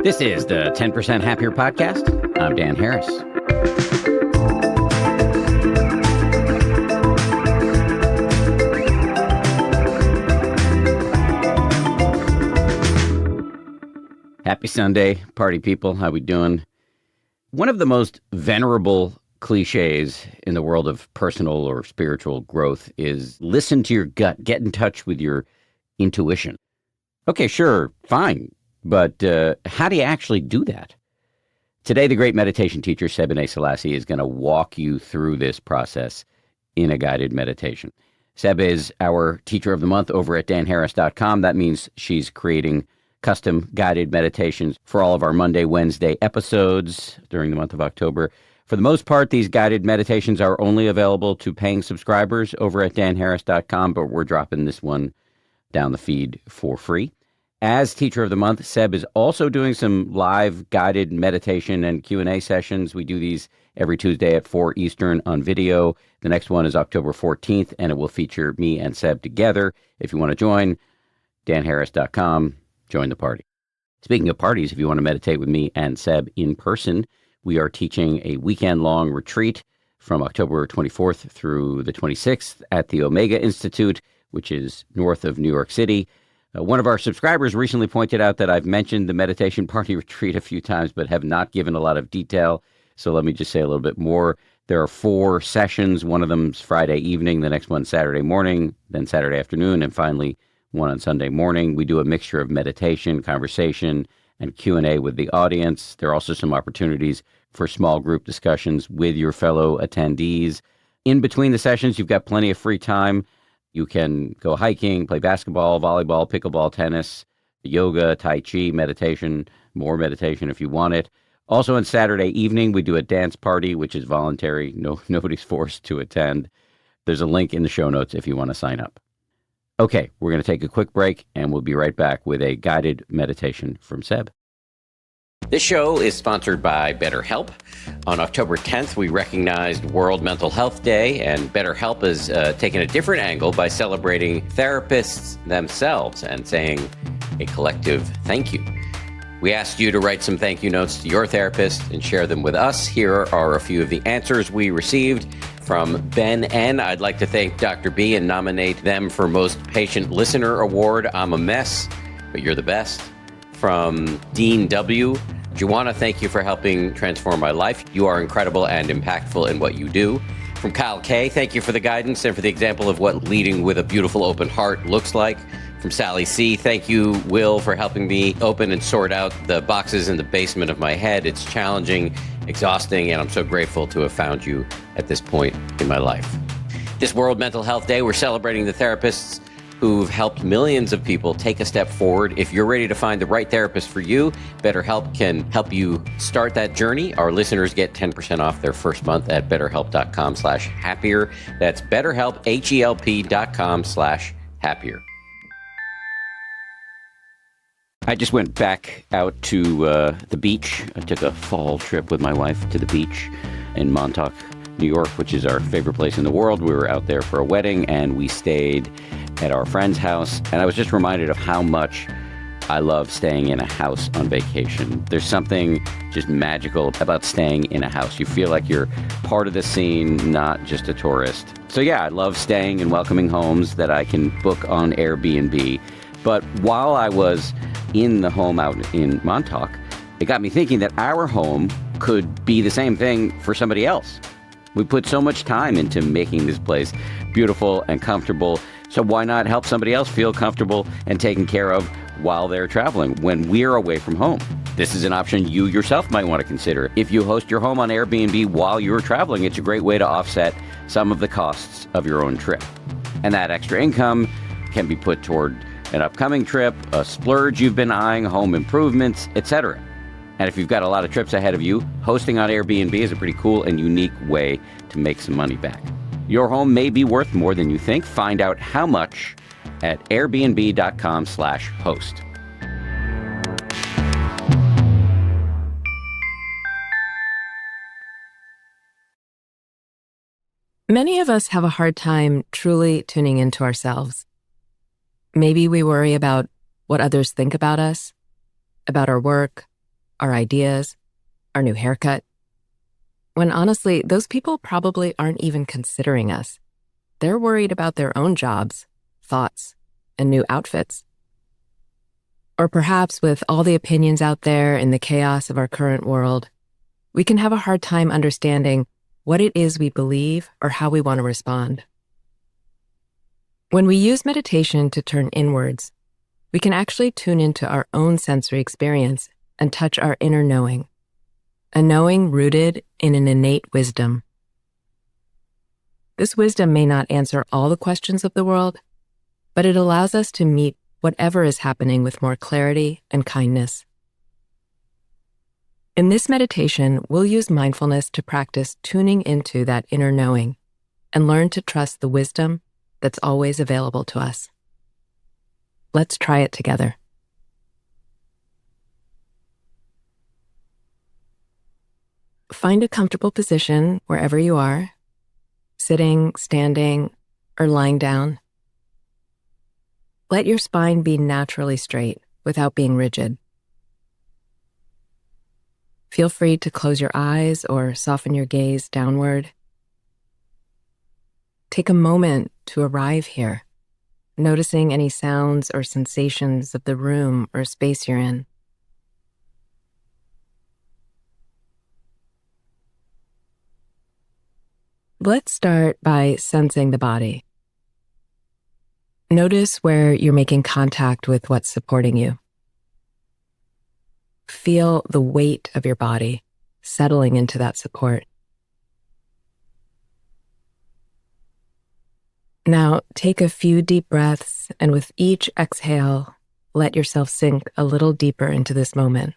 This is the 10% Happier Podcast. I'm Dan Harris. Happy Sunday, party people. How we doing? One of the most venerable cliches in the world of personal or spiritual growth is listen to your gut, get in touch with your intuition. Okay, sure, fine. But how do you actually do that? Today, the great meditation teacher, Sebene Selassie, is going to walk you through this process in a guided meditation. Seb is our teacher of the month over at danharris.com. That means she's creating custom guided meditations for all of our Monday, Wednesday episodes during the month of October. For the most part, these guided meditations are only available to paying subscribers over at danharris.com, but we're dropping this one down the feed for free. As Teacher of the Month, Seb is also doing some live guided meditation and Q&A sessions. We do these every Tuesday at 4 Eastern on video. The next one is October 14th, and it will feature me and Seb together. If you want to join, danharris.com, join the party. Speaking of parties, if you want to meditate with me and Seb in person, we are teaching a weekend-long retreat from October 24th through the 26th at the Omega Institute, which is north of New York City. One of our subscribers recently pointed out that I've mentioned the meditation party retreat a few times, but have not given a lot of detail. So let me just say a little bit more. There are 4 sessions. One of them's Friday evening, the next one Saturday morning, then Saturday afternoon, and finally one on Sunday morning. We do a mixture of meditation, conversation, and Q&A with the audience. There are also some opportunities for small group discussions with your fellow attendees. In between the sessions, you've got plenty of free time. You can go hiking, play basketball, volleyball, pickleball, tennis, yoga, tai chi, meditation, more meditation if you want it. Also on Saturday evening, we do a dance party, which is voluntary. Nobody's forced to attend. There's a link in the show notes if you want to sign up. Okay, we're going to take a quick break, and we'll be right back with a guided meditation from Seb. This show is sponsored by BetterHelp. On October 10th, we recognized World Mental Health Day, and BetterHelp has taken a different angle by celebrating therapists themselves and saying a collective thank you. We asked you to write some thank you notes to your therapist and share them with us. Here are a few of the answers we received. From Ben N., I'd like to thank Dr. B and nominate them for Most Patient Listener Award. I'm a mess, but you're the best. From Dean W., Juana, thank you for helping transform my life. You are incredible and impactful in what you do. From Kyle K., thank you for the guidance and for the example of what leading with a beautiful open heart looks like. From Sally C., thank you, Will, for helping me open and sort out the boxes in the basement of my head. It's challenging, exhausting, and I'm so grateful to have found you at this point in my life. This World Mental Health Day, we're celebrating the therapists who've helped millions of people take a step forward. If you're ready to find the right therapist for you, BetterHelp can help you start that journey. Our listeners get 10% off their first month at betterhelp.com/happier. That's BetterHelp, HELP.com/happier. I just went back out to the beach. I took a fall trip with my wife to the beach in Montauk, New York, which is our favorite place in the world. We were out there for a wedding, and we stayed at our friend's house. And I was just reminded of how much I love staying in a house on vacation. There's something just magical about staying in a house. You feel like you're part of the scene, not just a tourist. So yeah, I love staying in welcoming homes that I can book on Airbnb. But while I was in the home out in Montauk, it got me thinking that our home could be the same thing for somebody else. We put so much time into making this place beautiful and comfortable. So why not help somebody else feel comfortable and taken care of while they're traveling when we're away from home? This is an option you yourself might want to consider. If you host your home on Airbnb while you're traveling, it's a great way to offset some of the costs of your own trip. And that extra income can be put toward an upcoming trip, a splurge you've been eyeing, home improvements, etc. And if you've got a lot of trips ahead of you, hosting on Airbnb is a pretty cool and unique way to make some money back. Your home may be worth more than you think. Find out how much at airbnb.com/host. Many of us have a hard time truly tuning into ourselves. Maybe we worry about what others think about us, about our work, our ideas, our new haircut, when honestly, those people probably aren't even considering us. They're worried about their own jobs, thoughts, and new outfits. Or perhaps with all the opinions out there in the chaos of our current world, we can have a hard time understanding what it is we believe or how we want to respond. When we use meditation to turn inwards, we can actually tune into our own sensory experience and touch our inner knowing, a knowing rooted in an innate wisdom. This wisdom may not answer all the questions of the world, but it allows us to meet whatever is happening with more clarity and kindness. In this meditation, we'll use mindfulness to practice tuning into that inner knowing and learn to trust the wisdom that's always available to us. Let's try it together. Find a comfortable position wherever you are, sitting, standing, or lying down. Let your spine be naturally straight without being rigid. Feel free to close your eyes or soften your gaze downward. Take a moment to arrive here, noticing any sounds or sensations of the room or space you're in. Let's start by sensing the body. Notice where you're making contact with what's supporting you. Feel the weight of your body settling into that support. Now, take a few deep breaths, and with each exhale, let yourself sink a little deeper into this moment.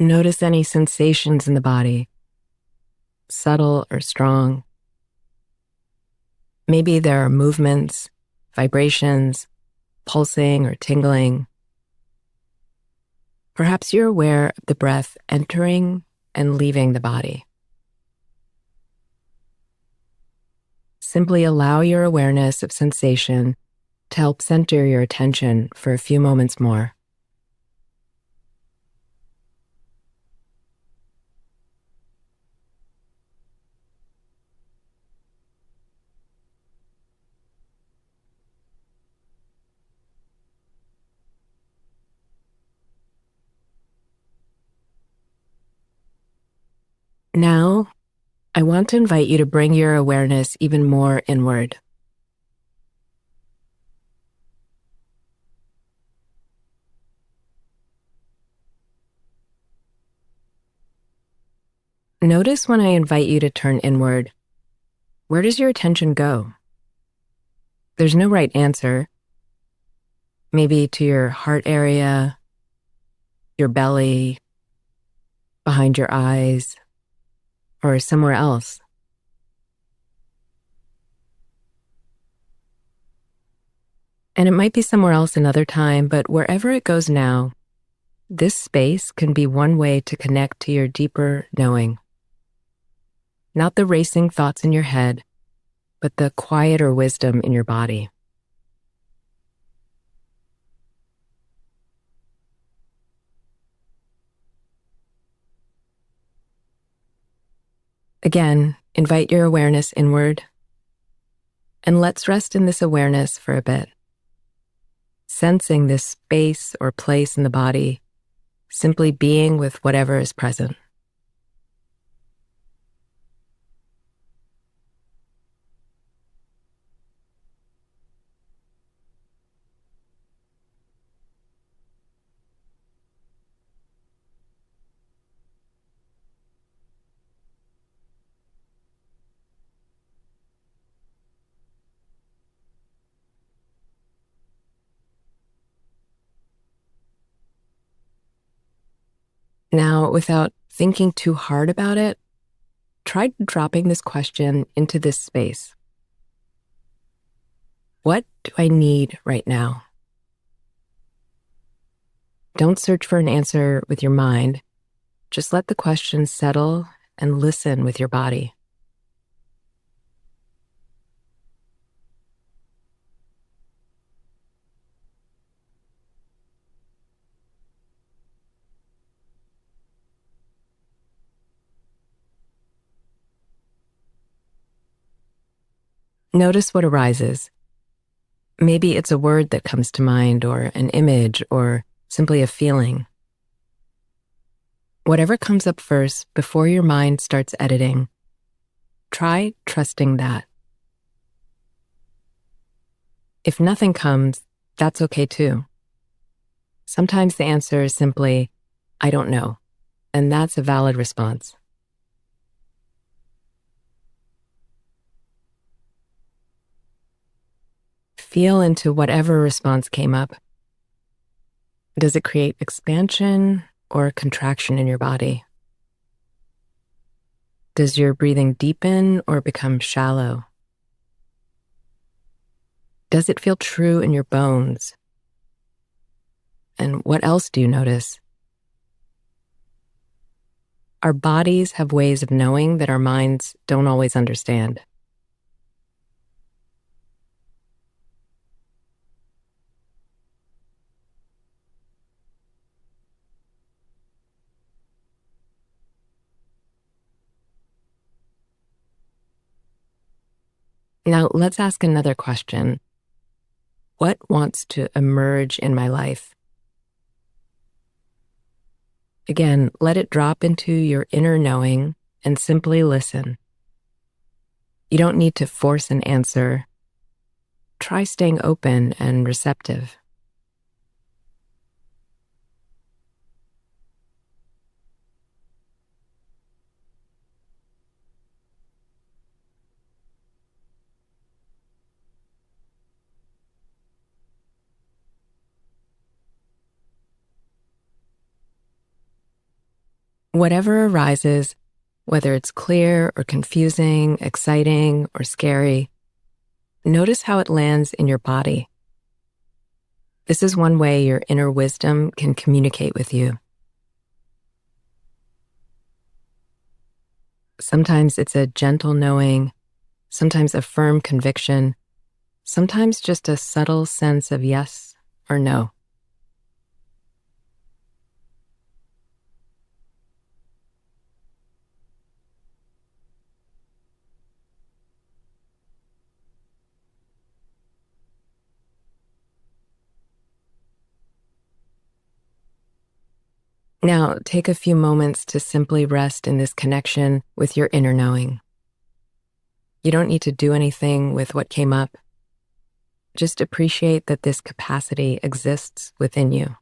Notice any sensations in the body, subtle or strong. Maybe there are movements, vibrations, pulsing or tingling. Perhaps you're aware of the breath entering and leaving the body. Simply allow your awareness of sensation to help center your attention for a few moments more. Now, I want to invite you to bring your awareness even more inward. Notice when I invite you to turn inward, where does your attention go? There's no right answer. Maybe to your heart area, your belly, behind your eyes, or somewhere else. And it might be somewhere else another time, but wherever it goes now, this space can be one way to connect to your deeper knowing. Not the racing thoughts in your head, but the quieter wisdom in your body. Again, invite your awareness inward, and let's rest in this awareness for a bit. Sensing this space or place in the body, simply being with whatever is present. Now, without thinking too hard about it, try dropping this question into this space. What do I need right now? Don't search for an answer with your mind. Just let the question settle and listen with your body. Notice what arises. Maybe it's a word that comes to mind, or an image, or simply a feeling. Whatever comes up first before your mind starts editing, try trusting that. If nothing comes, that's okay too. Sometimes the answer is simply, I don't know, and that's a valid response. Feel into whatever response came up. Does it create expansion or contraction in your body? Does your breathing deepen or become shallow? Does it feel true in your bones? And what else do you notice? Our bodies have ways of knowing that our minds don't always understand. Now, let's ask another question. What wants to emerge in my life? Again, let it drop into your inner knowing and simply listen. You don't need to force an answer. Try staying open and receptive. Whatever arises, whether it's clear or confusing, exciting or scary, notice how it lands in your body. This is one way your inner wisdom can communicate with you. Sometimes it's a gentle knowing, sometimes a firm conviction, sometimes just a subtle sense of yes or no. Now, take a few moments to simply rest in this connection with your inner knowing. You don't need to do anything with what came up. Just appreciate that this capacity exists within you.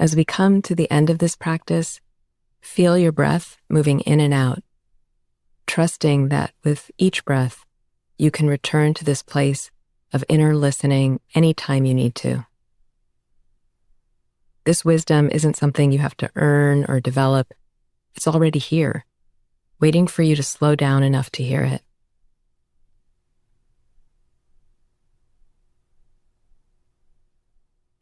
As we come to the end of this practice, feel your breath moving in and out, trusting that with each breath, you can return to this place of inner listening anytime you need to. This wisdom isn't something you have to earn or develop. It's already here, waiting for you to slow down enough to hear it.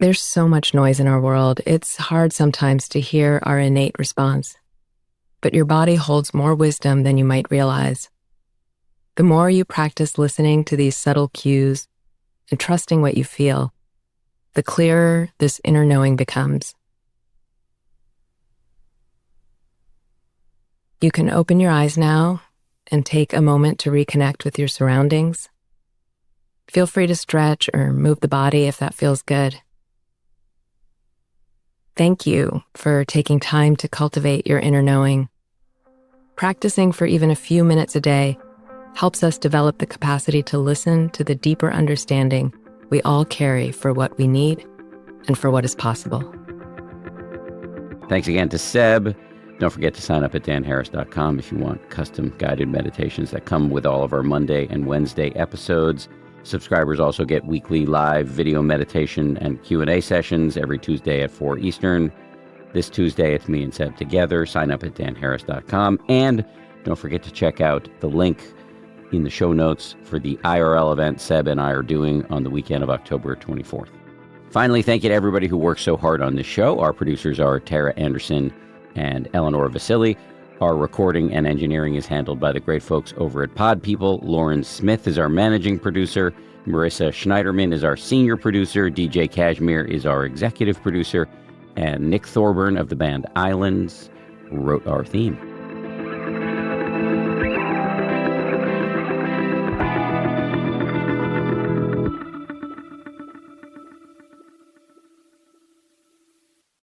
There's so much noise in our world, it's hard sometimes to hear our innate response. But your body holds more wisdom than you might realize. The more you practice listening to these subtle cues and trusting what you feel, the clearer this inner knowing becomes. You can open your eyes now and take a moment to reconnect with your surroundings. Feel free to stretch or move the body if that feels good. Thank you for taking time to cultivate your inner knowing. Practicing for even a few minutes a day helps us develop the capacity to listen to the deeper understanding we all carry for what we need and for what is possible. Thanks again to Seb. Don't forget to sign up at danharris.com if you want custom guided meditations that come with all of our Monday and Wednesday episodes. Subscribers also get weekly live video meditation and Q&A sessions every Tuesday at 4 Eastern. This Tuesday, it's me and Seb together. Sign up at danharris.com. And don't forget to check out the link in the show notes for the IRL event Seb and I are doing on the weekend of October 24th. Finally, thank you to everybody who works so hard on this show. Our producers are Tara Anderson and Eleanor Vasily. Our recording and engineering is handled by the great folks over at Pod People. Lauren Smith is our managing producer. Marissa Schneiderman is our senior producer. DJ Kashmir is our executive producer. And Nick Thorburn of the band Islands wrote our theme.